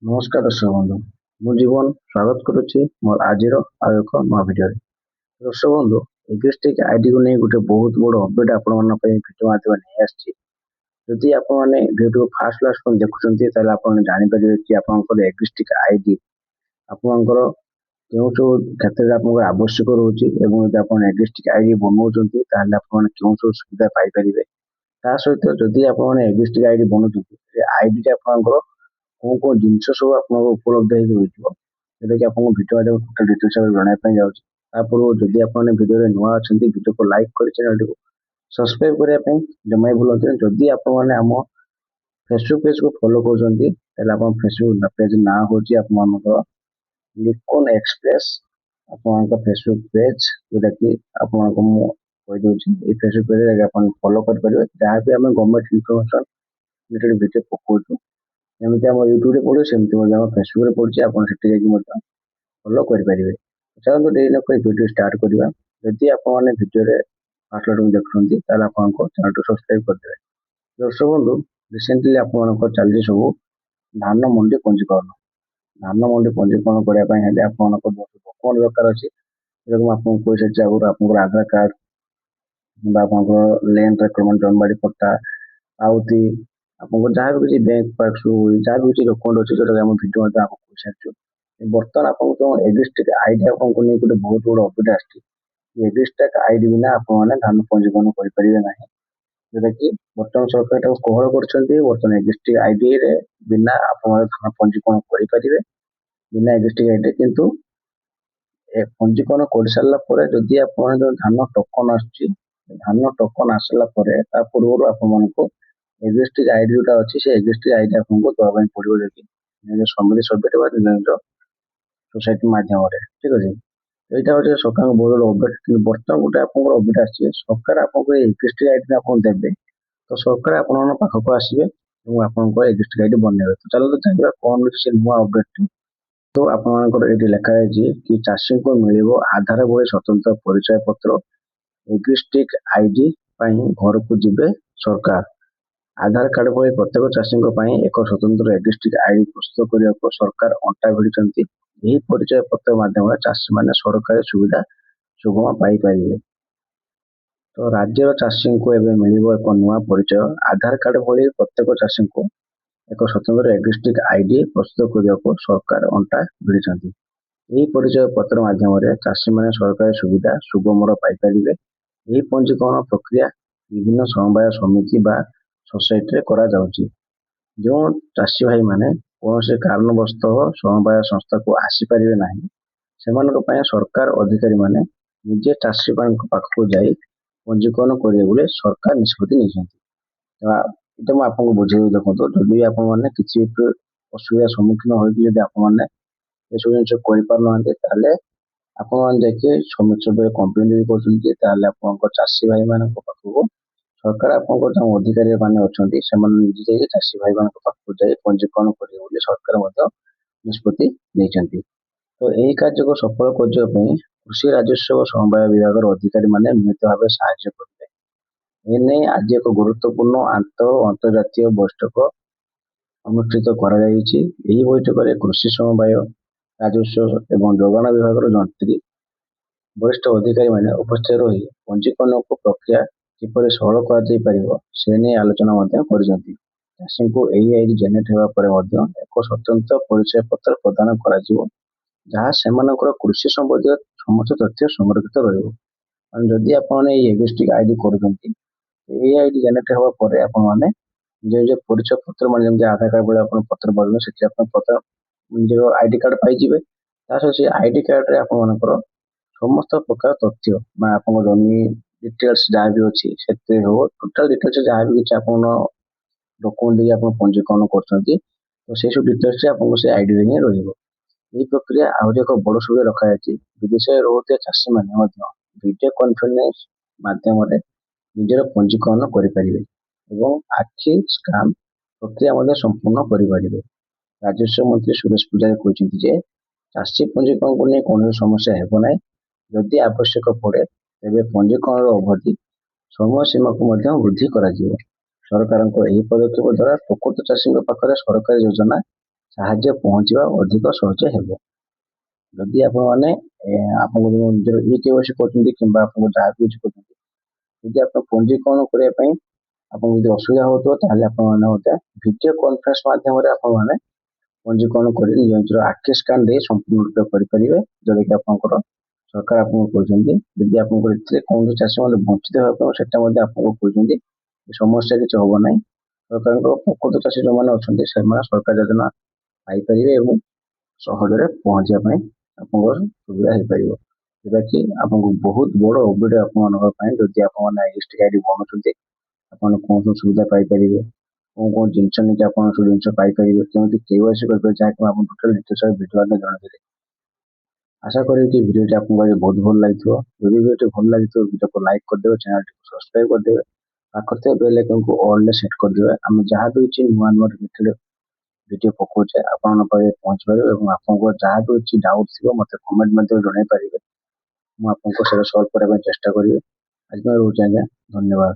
ନମସ୍କାର ଦର୍ଶକ ବନ୍ଧୁ, ମୁଁ ଜୀବନ ସ୍ୱାଗତ କରୁଛି ମୋର ଆଜିର ଆଉ ଏକ ନୂଆ ଭିଡିଓରେ। ଦର୍ଶକ ବନ୍ଧୁ, ଏଗ୍ରିଷ୍ଟିକ୍ ଆଇଡିକୁ ନେଇ ଗୋଟେ ବହୁତ ବଡ଼ ଅପଡେଟ୍ ଆପଣମାନଙ୍କ ପାଇଁ ଭିଡିଓ ମାଧ୍ୟମରେ ନେଇ ଆସିଛି। ଯଦି ଆପଣମାନେ ଭିଡିଓ ଫାର୍ଷ୍ଟ ଲାଷ୍ଟ ପର୍ଯ୍ୟନ୍ତ ଦେଖୁଛନ୍ତି ତାହେଲେ ଆପଣ ଜାଣିପାରିବେ କି ଆପଣଙ୍କର ଏଗ୍ରିଷ୍ଟିକ୍ ଆଇଡି ଆପଣଙ୍କର କେଉଁ ସବୁ କ୍ଷେତ୍ରରେ ଆପଣଙ୍କର ଆବଶ୍ୟକ ରହୁଛି ଏବଂ ଯଦି ଆପଣ ଏଗ୍ରିଷ୍ଟିକ୍ ଆଇଡି ବନାଉଛନ୍ତି ତାହେଲେ ଆପଣମାନେ କେଉଁ ସବୁ ସୁବିଧା ପାଇପାରିବେ। ତା ସହିତ ଯଦି ଆପଣମାନେ ଏଗ୍ରିଷ୍ଟିକ୍ ଆଇଡି ବନାଉଛନ୍ତି ସେ ଆଇଡିଟା ଆପଣଙ୍କର କୋଉ କୋଉ ଜିନିଷ ସବୁ ଆପଣଙ୍କ ଉପଲବ୍ଧ ହେଇକି ରହିଥିବ ଯୋଉଟାକି ଆପଣଙ୍କୁ ଭିଡିଓ ମାଧ୍ୟମରେ ଟୋଟାଲ ଡିଟେଲ୍ସ ଜଣାଇବା ପାଇଁ ଯାଉଛି। ତା ପୂର୍ବରୁ ଯଦି ଆପଣ ଭିଡିଓରେ ନୂଆ ଅଛନ୍ତି ଭିଡିଓକୁ ଲାଇକ୍ କରି ଚ୍ୟାନେଲଟିକୁ ସବସ୍କ୍ରାଇବ କରିବା ପାଇଁ ଜମା ବି ଭୁଲନ୍ତୁନି। ଯଦି ଆପଣମାନେ ଆମ ଫେସବୁକ୍ ପେଜକୁ ଫଲୋ କରୁଛନ୍ତି ତାହେଲେ ଆପଣ ଫେସବୁକ୍ ପେଜ ନାଁ ହେଉଛି ଆପଣଙ୍କର ଲିକନ ଏକ୍ସପ୍ରେସ୍ ଆପଣଙ୍କ ଫେସବୁକ୍ ପେଜ ଯୋଉଟାକି ଆପଣଙ୍କୁ ମୁଁ କହିଦେଉଛି। ଏଇ ଫେସବୁକ୍ ପେଜରେ ଆପଣ ଫଲୋ କରିପାରିବେ। ଯାହାବି ଆମେ ଗଭର୍ଣ୍ଣମେଣ୍ଟ ଇନଫର୍ମେସନ ରିଲେଟେଡ୍ ଭିଡିଓ ପକଉଛୁ ଯେମିତି ଆମ ୟୁଟ୍ୟୁବରେ ପଡୁଛି ସେମିତି ମଧ୍ୟ ଆମ ଫେସବୁକରେ ପଡୁଛି, ଆପଣ ସେଠି ଯାଇକି ମଧ୍ୟ ଫଲୋ କରିପାରିବେ। ଚାଲନ୍ତୁ ଡେରି ନ କରି ଭିଡିଓ ଷ୍ଟାର୍ଟ କରିବା। ଯଦି ଆପଣମାନେ ଭିଡିଓରେ ଫାର୍ଷ୍ଟ ଲାଇନ୍ ଦେଖୁଛନ୍ତି ତାହେଲେ ଆପଣଙ୍କ ଚ୍ୟାନେଲକୁ ସବସ୍କ୍ରାଇବ କରିଦେବେ। ଦର୍ଶକ ବନ୍ଧୁ, ରିସେଣ୍ଟଲି ଆପଣଙ୍କର ଚାଲିଛି ସବୁ ଧାନ ମଣ୍ଡି ପଞ୍ଜୀକରଣ। ଧାନ ମଣ୍ଡି ପଞ୍ଜୀକରଣ କରିବା ପାଇଁ ହେଲେ ଆପଣଙ୍କ ଡକୁମେଣ୍ଟ ଦରକାର ଅଛି। ଯେହେତୁ ମୁଁ ଆପଣଙ୍କୁ କହିସାରିଛି ଆଗରୁ ଆପଣଙ୍କର ଆଧାର କାର୍ଡ କିମ୍ବା ଆପଣଙ୍କର ଲ୍ୟାଣ୍ଡ ରେକର୍ଡମେଣ୍ଟ ଜମିବାଡି ପଟ୍ଟା ଆଉତି ଆପଣଙ୍କର ଯାହା ବି କିଛି ବ୍ୟାଙ୍କ ପାସବୁକ୍ ଯାହା ବି କିଛି ଡକୁମେଣ୍ଟ ଅଛି ଯୋଉଟା ଆମ ଭିଡିଓ ମଧ୍ୟ ଆପଣଙ୍କୁ କହିସାରିଛୁ। ବର୍ତ୍ତମାନ ଆପଣଙ୍କୁ ଏଗ୍ରିଷ୍ଟିକ୍ ଆଇଡି ଆପଣଙ୍କୁ ନେଇ ଗୋଟେ ବହୁତ ବଡ଼ ଅପଡେଟ୍ ଆସିଛି। ଏଗ୍ରିଷ୍ଟିକ୍ ଆଇଡି ବିନା ଆପଣମାନେ ଧାନ ପଞ୍ଜୀକରଣ କରିପାରିବେ ନାହିଁ। ଯୋଉଟା କି ବର୍ତ୍ତମାନ ସରକାର ଏଟାକୁ କୋହଳ କରୁଛନ୍ତି। ବର୍ତ୍ତମାନ ଏଗ୍ରିଷ୍ଟିକ୍ ଆଇଡିରେ ବିନା ଆପଣମାନେ ଧାନ ପଞ୍ଜୀକରଣ କରିପାରିବେ ବିନା ଏଗ୍ରିଷ୍ଟିକ୍ ଆଇଡି। କିନ୍ତୁ ପଞ୍ଜୀକରଣ କରିସାରିଲା ପରେ ଯଦି ଆପଣଙ୍କର ଧାନ ଟୋକନ ଆସୁଛି, ଧାନ ଟୋକନ ଆସିଲା ପରେ ତା ପୂର୍ବରୁ ଆପଣମାନଙ୍କୁ ଏଗ୍ରିଷ୍ଟିକ୍ ଆଇଡି ଯୋଉଟା ଅଛି ସେ ଏଗ୍ରିଷ୍ଟିକ୍ ଆଇଡି ଆପଣଙ୍କୁ ଦେବା ପାଇଁ ପଡିବ। ଯଦି ନିଜ ସମିତି ସଭ୍ୟଟେ ବା ନିଜ ସୋସାଇଟି ମାଧ୍ୟମରେ, ଠିକ ଅଛି। ଏଇଟା ହଉଛି ସରକାରଙ୍କ ବହୁତ ବଡ଼ ଅପଡେଟ୍। କିନ୍ତୁ ବର୍ତ୍ତମାନ ଗୋଟେ ଆପଣଙ୍କର ଅପଡେଟ୍ ଆସିଛି, ସରକାର ଆପଣଙ୍କୁ ଏଗ୍ରିଷ୍ଟିକ୍ ଆଇଡି ଆପଣ ଦେବେ ତ ସରକାର ଆପଣଙ୍କ ପାଖକୁ ଆସିବେ ଏବଂ ଆପଣଙ୍କ ଏଗ୍ରିଷ୍ଟିକ୍ ଆଇଡି ବନେଇବେ। ତ ଚାଲନ୍ତୁ ଜାଣିବା କଣ ହେଉଛି ସେ ନୂଆ ଅପଡେଟ୍। ତ ଆପଣଙ୍କର ଏଠି ଲେଖା ଯାଇଛି କି ଚାଷୀଙ୍କୁ ମିଳିବ ଆଧାର ଭଳି ସ୍ୱତନ୍ତ୍ର ପରିଚୟ ପତ୍ର। ଏଗ୍ରିଷ୍ଟିକ୍ ଆଇଡି ପାଇଁ ଘରକୁ ଯିବେ ସରକାର। ଆଧାର କାର୍ଡ ଭଳି ପ୍ରତ୍ୟେକ ଚାଷୀଙ୍କ ପାଇଁ ଏକ ସ୍ୱତନ୍ତ୍ର ଏଗ୍ରିଷ୍ଟିକ୍ ଆଇଡି ପ୍ରସ୍ତୁତ କରିବାକୁ ସରକାର ଅଣ୍ଟା ଭିଡ଼ିଛନ୍ତି। ଏହି ପରିଚୟ ପତ୍ର ମାଧ୍ୟମରେ ଚାଷୀମାନେ ସରକାରୀ ସୁବିଧା ସୁଗମ ପାଇପାରିବେ। ତ ରାଜ୍ୟର ଚାଷୀଙ୍କୁ ଏବେ ମିଳିବ ଏକ ନୂଆ ପରିଚୟ। ଆଧାର କାର୍ଡ ଭଳି ପ୍ରତ୍ୟେକ ଚାଷୀଙ୍କୁ ଏକ ସ୍ୱତନ୍ତ୍ର ଏଗ୍ରିଷ୍ଟିକ୍ ଆଇଡି ପ୍ରସ୍ତୁତ କରିବାକୁ ସରକାର ଅଣ୍ଟା ଭିଡ଼ିଛନ୍ତି। ଏହି ପରିଚୟ ପତ୍ର ମାଧ୍ୟମରେ ଚାଷୀମାନେ ସରକାରୀ ସୁବିଧା ସୁଗମର ପାଇପାରିବେ। ଏହି ପଞ୍ଜୀକରଣ ପ୍ରକ୍ରିୟା ବିଭିନ୍ନ ସମବାୟ ସମିତି ବା ସୋସାଇଟିରେ କରାଯାଉଛି। ଯେଉଁ ଚାଷୀ ଭାଇମାନେ କୌଣସି କାରଣବଶତଃ ସମବାୟ ସଂସ୍ଥାକୁ ଆସିପାରିବେ ନାହିଁ ସେମାନଙ୍କ ପାଇଁ ସରକାର ଅଧିକାରୀମାନେ ନିଜେ ଚାଷୀମାନଙ୍କ ପାଖକୁ ଯାଇ ପଞ୍ଜୀକରଣ କରିବେ ବୋଲି ସରକାର ନିଷ୍ପତ୍ତି ନେଇଛନ୍ତି। ଏଇଟା ମୁଁ ଆପଣଙ୍କୁ ବୁଝେଇବି। ଦେଖନ୍ତୁ, ଯଦି ଆପଣମାନେ କିଛି ଅସୁବିଧାର ସମ୍ମୁଖୀନ ହୋଇକି ଯଦି ଆପଣମାନେ ଏସବୁ ଜିନିଷ କରିପାରୁନାହାନ୍ତି ତାହେଲେ ଆପଣମାନେ ଯାଇକି ସମିତି ସଭ୍ୟ କମ୍ପ୍ଲେନ୍ ଯଦି କରୁଛନ୍ତି ତାହେଲେ ଆପଣଙ୍କ ଚାଷୀ ଭାଇମାନଙ୍କ ପାଖକୁ ସରକାର ଆପଣଙ୍କ ଯେଉଁ ଅଧିକାରୀ ମାନେ ଅଛନ୍ତି ସେମାନେ ନିଜେ ଯାଇକି ଚାଷୀ ଭାଇମାନଙ୍କ ପାଖକୁ ଯାଇ ପଞ୍ଜୀକରଣ କରିବେ ବୋଲି ସରକାର ମଧ୍ୟ ନିଷ୍ପତ୍ତି ନେଇଛନ୍ତି। ତ ଏହି କାର୍ଯ୍ୟକୁ ସଫଳ କରିବା ପାଇଁ କୃଷି ରାଜସ୍ୱ ଓ ସମବାୟ ବିଭାଗର ଅଧିକାରୀମାନେ ମିଳିତ ଭାବେ ସାହାଯ୍ୟ କରିବେ। ଏନେଇ ଆଜି ଏକ ଗୁରୁତ୍ୱପୂର୍ଣ୍ଣ ଅନ୍ତର୍ଜାତୀୟ ବୈଠକ ଅନୁଷ୍ଠିତ କରାଯାଇଛି। ଏହି ବୈଠକରେ କୃଷି ସମବାୟ ରାଜସ୍ୱ ଏବଂ ଯୋଗାଣ ବିଭାଗର ଯନ୍ତ୍ରୀ ବରିଷ୍ଠ ଅଧିକାରୀମାନେ ଉପସ୍ଥିତ ରହି ପଞ୍ଜୀକରଣକୁ ପ୍ରକ୍ରିୟା କିପରି ସରଳ କରାଯାଇପାରିବ ସେ ନେଇ ଆଲୋଚନା ମଧ୍ୟ କରିଛନ୍ତି। ଚାଷୀଙ୍କୁ ଏହି ଆଇଡି ଜେନେରେଟ୍ ହେବା ପରେ ମଧ୍ୟ ଏକ ସ୍ୱତନ୍ତ୍ର ପରିଚୟ ପତ୍ର ପ୍ରଦାନ କରାଯିବ ଯାହା ସେମାନଙ୍କର କୃଷି ସମ୍ବନ୍ଧୀୟ ସମସ୍ତ ତଥ୍ୟ ସଂରକ୍ଷିତ ରହିବ। ଯଦି ଆପଣ ଏଇ ଏଗ୍ରିଷ୍ଟିକ୍ ଆଇଡି କରୁଛନ୍ତି, এই ଆଇଡି ଜେନେରେଟ୍ ହେବା ପରେ ଆପଣମାନେ ନିଜ ନିଜ ପରିଚୟ ପତ୍ର ମାନେ ଯେମିତି ଆଧାର କାର୍ଡ ଭଳି ଆପଣ ପତ୍ର ପାଇବେ ସେଠି ଆପଣ ପତ୍ର ନିଜର ଆଇଡି କାର୍ଡ ପାଇଯିବେ। ତା ସହିତ ସେ ଆଇଡି କାର୍ଡରେ ଆପଣମାନଙ୍କର ସମସ୍ତ ପ୍ରକାର ତଥ୍ୟ ବା ଆପଣଙ୍କ ଜମି ଡିଟେଲ୍ସ ଯାହା ବି ଅଛି ସେଥିରେ ହବ ଟୋଟାଲ ଡିଟେଲ୍ସ ଯାହା ବି କିଛି ଆପଣ ଡକୁମେଣ୍ଟ ଦେଇକି ଆପଣ ପଞ୍ଜୀକରଣ କରୁଛନ୍ତି ତ ସେଇ ସବୁ ଡିଟେଲ୍ସ ଆପଣଙ୍କୁ ସେ ଆଇଡିରେ ହିଁ ରହିବ। ଏହି ପ୍ରକ୍ରିୟା ଆହୁରି ଏକ ବଡ଼ ସୁବିଧା ରଖାଯାଇଛି। ବିଦେଶରେ ରହୁଥିବା ଚାଷୀମାନେ ମଧ୍ୟ ଭିଡିଓ କନଫରେନ୍ସ ମାଧ୍ୟମରେ ନିଜର ପଞ୍ଜୀକରଣ କରିପାରିବେ ଏବଂ ଆଖି ସ୍କାନ୍ ପ୍ରକ୍ରିୟା ମଧ୍ୟ ସମ୍ପୂର୍ଣ୍ଣ କରିପାରିବେ। ରାଜସ୍ୱ ମନ୍ତ୍ରୀ ସୁରେଶ ପୂଜାରୀ କହିଛନ୍ତି ଯେ ଚାଷୀ ପଞ୍ଜୀକରଣକୁ ନେଇ କୌଣସି ସମସ୍ୟା ହେବ ନାହିଁ। ଯଦି ଆବଶ୍ୟକ ପଡ଼େ ତେବେ ପଞ୍ଜୀକରଣର ଅବଧି ସମୟ ସୀମାକୁ ମଧ୍ୟ ବୃଦ୍ଧି କରାଯିବ। ସରକାରଙ୍କ ଏହି ପଦକ୍ଷେପ ଦ୍ୱାରା ପ୍ରକୃତ ଚାଷୀଙ୍କ ପାଖରେ ସରକାରୀ ଯୋଜନା ସାହାଯ୍ୟ ପହଞ୍ଚିବା ଅଧିକ ସହଜ ହେବ। ଯଦି ଆପଣମାନେ ଆପଣଙ୍କ ନିଜର ଇ-KYC କରୁଛନ୍ତି କିମ୍ବା ଆପଣଙ୍କ ଯାହା ବି କିଛି କରୁଛନ୍ତି, ଯଦି ଆପଣ ପଞ୍ଜୀକରଣ କରିବା ପାଇଁ ଆପଣଙ୍କୁ ଯଦି ଅସୁବିଧା ହେଉଥିବ ତାହେଲେ ଆପଣମାନେ ଗୋଟେ ଭିଡ଼ିଓ କନଫରେନ୍ସ ମାଧ୍ୟମରେ ଆପଣମାନେ ପଞ୍ଜୀକରଣ କରି ନିଜ ନିଜର ଆଖି ସ୍କାନ୍ ଦେଇ ସମ୍ପୂର୍ଣ୍ଣ ରୂପେ କରିପାରିବେ, ଯୋଉଟାକି ଆପଣଙ୍କର ସରକାର ଆପଣଙ୍କୁ କହିଛନ୍ତି। ଯଦି ଆପଣଙ୍କର ଏଥିରେ କୌଣସି ଚାଷୀମାନେ ବଞ୍ଚିତ ହେବା ପାଇଁ ସେଟା ମଧ୍ୟ ଆପଣଙ୍କୁ କହିଛନ୍ତି ସମସ୍ୟା କିଛି ହେବ ନାହିଁ। ସରକାରଙ୍କ ପ୍ରକୃତ ଚାଷୀ ଯେଉଁମାନେ ଅଛନ୍ତି ସେମାନେ ସରକାର ଯୋଜନା ପାଇପାରିବେ ଏବଂ ସହଜରେ ପହଞ୍ଚିବା ପାଇଁ ଆପଣଙ୍କର ସୁବିଧା ହେଇପାରିବ, ଯୋଉଟାକି ଆପଣଙ୍କୁ ବହୁତ ବଡ଼ ଅପଡେଟ୍ ଆପଣମାନଙ୍କ ପାଇଁ। ଯଦି ଆପଣମାନେ ଏସ୍ଟି ଆଇଡି ବନଉଛନ୍ତି ଆପଣ କୌଣ ସବୁ ସୁବିଧା ପାଇପାରିବେ, କଣ ଜିନିଷ ନେଇକି ଆପଣ ସବୁ ଜିନିଷ ପାଇପାରିବେ, କେମିତି KYC କରିପାରିବେ, ଯାହାକି ମୁଁ ଆପଣଙ୍କୁ ଟୋଟାଲ ଡିଟେଲ୍ସ ଭିଡ଼ିଓ ଆକାରରେ ଜଣାଇଦେଲି। ଆଶା କরি କି ଭିଡ଼ିଓଟି ଆପଣଙ୍କୁ ଆଜି ବହୁତ ଭଲ ଲାଗିଥିବ। ଯଦି ଭିଡ଼ିଓଟି ଭଲ ଲାଗିଥିବ ଭିଡ଼ିଓକୁ ଲାଇକ୍ କରିଦେବେ, ଚ୍ୟାନେଲଟିକୁ ସବସ୍କ୍ରାଇବ୍ କରିଦେବେ, ପାଖରେ ଥିବା ବେଲ୍ ଆଇକନକୁ ଅଲ୍ରେ ସେଟ୍ କରିଦେବେ। ଆମେ ଯାହା ବି କିଛି ନୂଆ ନୂଆ ରିଲେଟେଡ୍ ଭିଡ଼ିଓ ପକାଉଛେ ଆପଣଙ୍କ ପାଖରେ ପହଞ୍ଚିପାରିବ ଏବଂ ଆପଣଙ୍କର ଯାହା ବି କିଛି ଡାଉଟ୍ ଥିବ ମୋତେ କମେଣ୍ଟ ମାଧ୍ୟମରେ ଜଣାଇ ପାରିବେ। ମୁଁ ଆପଣଙ୍କୁ ସେଇଟା ସଲ୍ଭ କରିବା ପାଇଁ ଚେଷ୍ଟା କରିବି। ଆଜି ପାଇଁ ରହୁଛି ଆଜ୍ଞା, ଧନ୍ୟବାଦ।